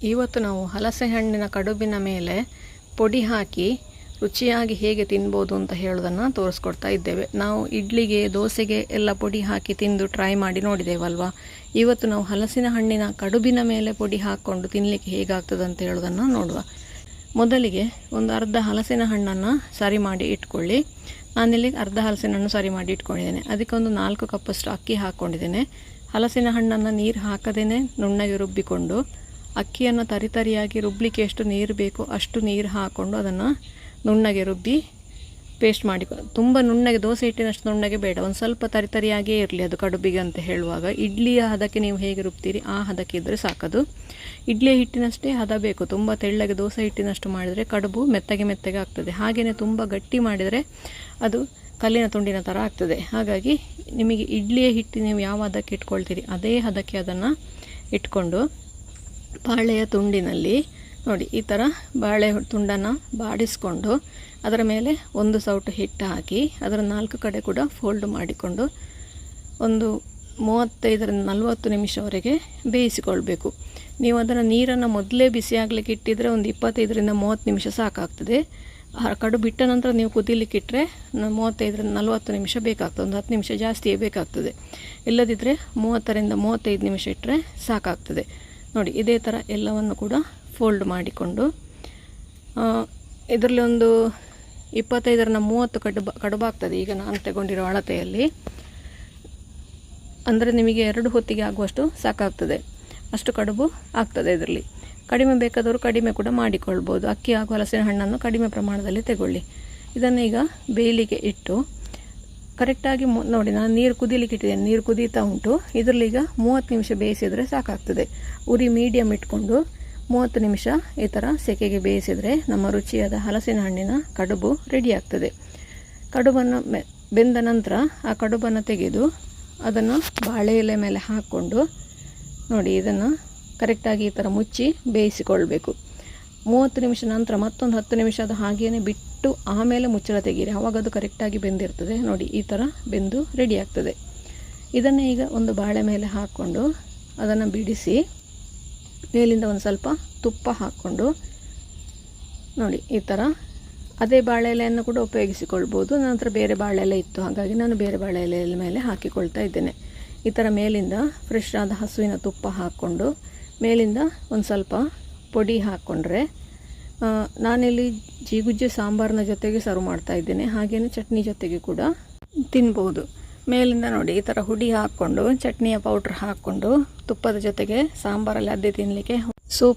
ಇವತ್ತು ನಾವು ಹಲಸೆ ಹಣ್ಣಿನ ಕಡುಬಿನ ಮೇಲೆ ಪೊಡಿ ಹಾಕಿ ರುಚಿಯಾಗಿ ಹೇಗೆ ತಿನ್ಬೋದು ಅಂತ ಹೇಳೋದನ್ನು ತೋರಿಸ್ಕೊಡ್ತಾ ಇದ್ದೇವೆ. ನಾವು ಇಡ್ಲಿಗೆ, ದೋಸೆಗೆ ಎಲ್ಲ ಪೊಡಿ ಹಾಕಿ ತಿಂದು ಟ್ರೈ ಮಾಡಿ ನೋಡಿದ್ದೇವಲ್ವಾ. ಇವತ್ತು ನಾವು ಹಲಸಿನ ಹಣ್ಣಿನ ಕಡುಬಿನ ಮೇಲೆ ಪೊಡಿ ಹಾಕ್ಕೊಂಡು ತಿನ್ನಲಿಕ್ಕೆ ಹೇಗಾಗ್ತದೆ ಅಂತ ಹೇಳೋದನ್ನು ನೋಡುವ. ಮೊದಲಿಗೆ ಒಂದು ಅರ್ಧ ಹಲಸಿನ ಹಣ್ಣನ್ನು ಸರಿ ಮಾಡಿ ಇಟ್ಕೊಳ್ಳಿ. ನಾನಿಲ್ಲಿ ಅರ್ಧ ಹಲಸಿನ ಹಣ್ಣು ಸರಿ ಮಾಡಿ ಇಟ್ಕೊಂಡಿದ್ದೇನೆ. ಅದಕ್ಕೆ ಒಂದು 4 ಕಪ್ಪಷ್ಟು ಅಕ್ಕಿ ಹಾಕ್ಕೊಂಡಿದ್ದೇನೆ. ಹಲಸಿನ ಹಣ್ಣನ್ನು ನೀರು ಹಾಕದೇನೆ ನುಣ್ಣಗೆ ರುಬ್ಬಿಕೊಂಡು ಅಕ್ಕಿಯನ್ನು ತರಿಯಾಗಿ ರುಬ್ಬಲಿಕ್ಕೆ ಎಷ್ಟು ನೀರು ಬೇಕೋ ಅಷ್ಟು ನೀರು ಹಾಕ್ಕೊಂಡು ಅದನ್ನು ನುಣ್ಣಗೆ ರುಬ್ಬಿ ಪೇಸ್ಟ್ ಮಾಡಿ. ತುಂಬ ನುಣ್ಣಗೆ, ದೋಸೆ ಹಿಟ್ಟಿನಷ್ಟು ನುಣ್ಣಗೆ ಬೇಡ, ಒಂದು ಸ್ವಲ್ಪ ತರಿಯಾಗಿಯೇ ಇರಲಿ ಅದು ಕಡುಬಿಗೆ ಅಂತ ಹೇಳುವಾಗ. ಇಡ್ಲಿಯ ಹದಕ್ಕೆ ನೀವು ಹೇಗೆ ರುಬ್ತೀರಿ ಆ ಹದಕ್ಕೆ ಇದ್ದರೆ ಸಾಕದು. ಇಡ್ಲಿಯ ಹಿಟ್ಟಿನಷ್ಟೇ ಹದ ಬೇಕು. ತುಂಬ ತೆಳ್ಳಗೆ ದೋಸೆ ಹಿಟ್ಟಿನಷ್ಟು ಮಾಡಿದರೆ ಕಡುಬು ಮೆತ್ತಗೆ ಆಗ್ತದೆ. ಹಾಗೆಯೇ ತುಂಬ ಗಟ್ಟಿ ಮಾಡಿದರೆ ಅದು ಕಲ್ಲಿನ ತುಂಡಿನ ಥರ ಆಗ್ತದೆ. ಹಾಗಾಗಿ ನಿಮಗೆ ಇಡ್ಲಿಯ ಹಿಟ್ಟು ನೀವು ಯಾವ ಹದಕ್ಕೆ ಇಟ್ಕೊಳ್ತೀರಿ ಅದೇ ಹದಕ್ಕೆ ಅದನ್ನು ಇಟ್ಕೊಂಡು ಬಾಳೆಯ ತುಂಡಿನಲ್ಲಿ ನೋಡಿ ಈ ಥರ ಬಾಳೆ ತುಂಡನ್ನು ಬಾಡಿಸ್ಕೊಂಡು ಅದರ ಮೇಲೆ ಒಂದು ಸೌಟು ಹಿಟ್ಟು ಹಾಕಿ ಅದರ 4 ಕಡೆ ಕೂಡ ಫೋಲ್ಡ್ ಮಾಡಿಕೊಂಡು ಒಂದು 35-40 ನಿಮಿಷವರೆಗೆ ಬೇಯಿಸಿಕೊಳ್ಬೇಕು. ನೀವು ಅದನ್ನು ನೀರನ್ನು ಮೊದಲೇ ಬಿಸಿ ಆಗಲಿಕ್ಕೆ ಇಟ್ಟಿದ್ರೆ ಒಂದು 25-30 ನಿಮಿಷ ಸಾಕಾಗ್ತದೆ. ಕಡುಬು ಬಿಟ್ಟ ನಂತರ ನೀವು ಕುದಿಲಿಕ್ಕೆ ಇಟ್ಟರೆ 35-40 ನಿಮಿಷ ಬೇಕಾಗ್ತದೆ. ಒಂದು 10 ನಿಮಿಷ ಜಾಸ್ತಿಯೇ ಬೇಕಾಗ್ತದೆ. ಇಲ್ಲದಿದ್ದರೆ 30-35 ನಿಮಿಷ ಇಟ್ಟರೆ ಸಾಕಾಗ್ತದೆ. ನೋಡಿ ಇದೇ ಥರ ಎಲ್ಲವನ್ನು ಕೂಡ ಫೋಲ್ಡ್ ಮಾಡಿಕೊಂಡು ಇದರಲ್ಲಿ ಒಂದು 25-30 ಕಡುಬಾಗ್ತದೆ. ಈಗ ನಾನು ತಗೊಂಡಿರೋ ಅಳತೆಯಲ್ಲಿ ಅಂದರೆ ನಿಮಗೆ 2 ಹೊತ್ತಿಗೆ ಆಗುವಷ್ಟು ಸಾಕಾಗ್ತದೆ. ಅಷ್ಟು ಕಡುಬು ಆಗ್ತದೆ. ಇದರಲ್ಲಿ ಕಡಿಮೆ ಬೇಕಾದವರು ಕಡಿಮೆ ಕೂಡ ಮಾಡಿಕೊಳ್ಬೋದು. ಅಕ್ಕಿ ಹಾಗೂ ಹಲಸಿನ ಹಣ್ಣನ್ನು ಕಡಿಮೆ ಪ್ರಮಾಣದಲ್ಲಿ ತಗೊಳ್ಳಿ. ಇದನ್ನು ಈಗ ಬೇಯಲಿಕ್ಕೆ ಇಟ್ಟು ಕರೆಕ್ಟಾಗಿ ನೋಡಿ, ನಾನು ನೀರು ಕುದಿಲಿಕ್ಕೆ ಇಟ್ಟಿದ್ದೇನೆ. ನೀರು ಕುದೀತಾ ಉಂಟು. ಇದರಲ್ಲಿ ಈಗ 30 ನಿಮಿಷ ಬೇಯಿಸಿದರೆ ಸಾಕಾಗ್ತದೆ. ಉರಿ ಮೀಡಿಯಮ್ ಇಟ್ಕೊಂಡು 30 ನಿಮಿಷ ಈ ಥರ ಸೆಕೆಗೆ ಬೇಯಿಸಿದರೆ ನಮ್ಮ ರುಚಿಯಾದ ಹಲಸಿನ ಹಣ್ಣಿನ ಕಡುಬು ರೆಡಿ ಆಗ್ತದೆ. ಕಡುಬನ್ನು ಬೆಂದ ನಂತರ ಆ ಕಡುಬನ್ನು ತೆಗೆದು ಅದನ್ನು ಬಾಳೆ ಎಲೆ ಮೇಲೆ ಹಾಕ್ಕೊಂಡು ನೋಡಿ ಇದನ್ನು ಕರೆಕ್ಟಾಗಿ ಈ ಥರ ಮುಚ್ಚಿ ಬೇಯಿಸಿಕೊಳ್ಬೇಕು. 30 ನಿಮಿಷ ನಂತರ ಮತ್ತೊಂದು 10 ನಿಮಿಷ ಅದು ಹಾಗೆಯೇ ಬಿಟ್ಟು ಆಮೇಲೆ ಮುಚ್ಚಳ ತೆಗೀರಿ. ಆವಾಗ ಅದು ಕರೆಕ್ಟಾಗಿ ಬೆಂದಿರ್ತದೆ. ನೋಡಿ ಈ ಥರ ಬೆಂದು ರೆಡಿ ಆಗ್ತದೆ. ಇದನ್ನೇ ಈಗ ಒಂದು ಬಾಳೆ ಮೇಲೆ ಹಾಕ್ಕೊಂಡು ಅದನ್ನು ಬಿಡಿಸಿ ಮೇಲಿಂದ ಒಂದು ಸ್ವಲ್ಪ ತುಪ್ಪ ಹಾಕ್ಕೊಂಡು ನೋಡಿ ಈ ಥರ ಅದೇ ಬಾಳೆ ಎಲೆಯನ್ನು ಕೂಡ ಉಪಯೋಗಿಸಿಕೊಳ್ಬೋದು. ನಂತರ ಬೇರೆ ಬಾಳೆ ಎಲೆ ಇತ್ತು, ಹಾಗಾಗಿ ನಾನು ಬೇರೆ ಬಾಳೆ ಎಲೆ ಮೇಲೆ ಹಾಕಿಕೊಳ್ತಾ ಇದ್ದೇನೆ. ಈ ಥರ ಮೇಲಿಂದ ಫ್ರೆಶ್ ಆದ ಹಸುವಿನ ತುಪ್ಪ ಹಾಕ್ಕೊಂಡು ಮೇಲಿಂದ ಒಂದು ಸ್ವಲ್ಪ ಪೊಡಿ ಹಾಕ್ಕೊಂಡ್ರೆ, ನಾನಿಲ್ಲಿ ಜೀಗುಜ್ಜೆ ಸಾಂಬಾರಿನ ಜೊತೆಗೆ ಸರ್ವ್ ಮಾಡ್ತಾ ಇದ್ದೇನೆ. ಹಾಗೆಯೇ ಚಟ್ನಿ ಜೊತೆಗೆ ಕೂಡ ತಿನ್ಬೋದು. ಮೇಲಿಂದ ನೋಡಿ ಈ ಥರ ಹುಡಿ ಹಾಕ್ಕೊಂಡು ಚಟ್ನಿಯ ಪೌಡ್ರ್ ಹಾಕ್ಕೊಂಡು ತುಪ್ಪದ ಜೊತೆಗೆ ಸಾಂಬಾರಲ್ಲಿ ಅದ್ದೆ ತಿನ್ನಲಿಕ್ಕೆ ಸೂಪ್